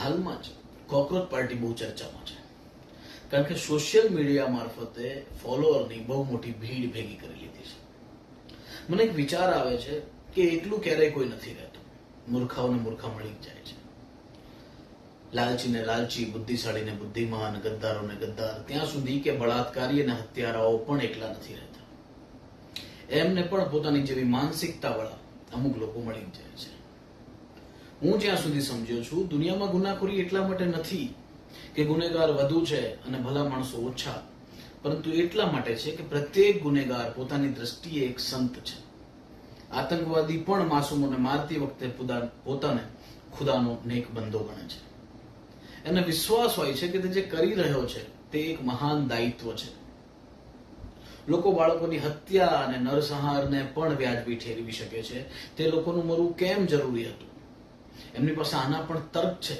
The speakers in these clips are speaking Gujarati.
હાલમાં જ કોકરોચ પાર્ટી બહુ ચર્ચામાં છે, કારણ કે સોશિયલ મીડિયા મારફતે ફોલોઅરની બહુ મોટી ભીડ ભેગી કરી લીધી છે. મને એક વિચાર આવે છે કે એટલું ક્યારેય કોઈ નથી રહેતું. મૂર્ખાઓને મૂર્ખા મળી જ જાય છે. લાલચીને લાલચી, બુદ્ધિશાળીને બુદ્ધિમાન, ગદ્દારોને ગદ્દાર, ત્યાં સુધી કે બળાત્કારી અને હત્યારાઓ પણ એકલા નથી રહેતા. એમને પણ પોતાની જેવી માનસિકતા વાળા અમુક લોકો મળી જ જાય છે. હું જ્યાં સુધી સમજ્યો છું, દુનિયામાં ગુનાખોરી એટલા માટે નથી કે ગુનેગાર વધુ છે અને ભલા માણસો ઓછા, પરંતુ એટલા માટે છે કે પ્રત્યેક ગુનેગાર પોતાની દ્રષ્ટિએ એક સંત છે. આતંકવાદી પણ માસૂમોને મારતી વખતે પોતાને ખુદાનો નેક બંદો ગણે છે. એને વિશ્વાસ હોય છે કે તે જે કરી રહ્યો છે તે એક મહાન દાયિત્વ છે. લોકો બાળકોની હત્યા અને નરસંહારને પણ વ્યાજબી ઠેરવી શકે છે. તે લોકોનું મરવું કેમ જરૂરી હતું? એમની પાસે આના પણ તર્ક છે.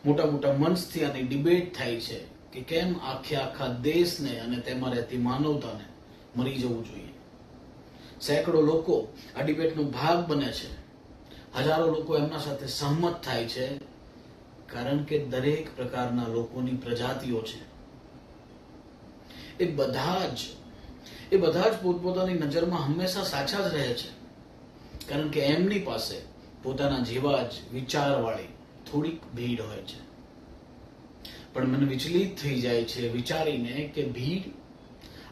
મોટા મોટા મંચથી આની ડિબેટ થાય છે કે કેમ આખા દેશને અને તેમાં રહેતી માનવતાને મરી જવું જોઈએ. સેંકડો લોકો આ ડિબેટનો ભાગ બને છે. હજારો લોકો એમના સાથે સહમત થાય છે, કારણ કે દરેક પ્રકારના લોકોની પ્રજાતિઓ છે. એ બધા જ પોતપોતાની નજરમાં હંમેશા સાચા જ રહે છે, કારણ કે એમની પાસે પોતાના જેવા જ વિચારવાળી થોડીક ભીડ હોય છે. પણ મને વિચલિત થઈ જાય છે વિચારીને કે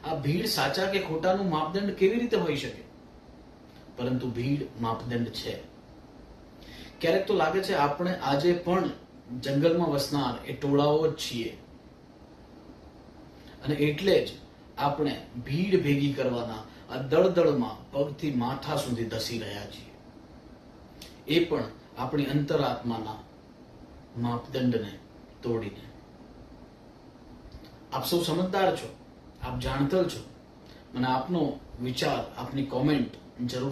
આ ભીડ સાચા કે ખોટાનું માપદંડ કેવી રીતે હોઈ શકે? પરંતુ ભીડ માપદંડ છે. ક્યારેક તો લાગે છે આપણે આજે પણ જંગલમાં વસનાર એ ટોળાઓ જ છીએ, અને એટલે જ આપણે ભીડ ભેગી કરવાના આ દળદળમાં પગથી માથા સુધી ધસી રહ્યા છીએ. એ પણ આપણી અંતરાત્માના માપદંડને તોડીને. આપ સૌ સમજદાર છો, આપ જાણતર છો. મને આપનો વિચાર, આપની કોમેન્ટ જરૂર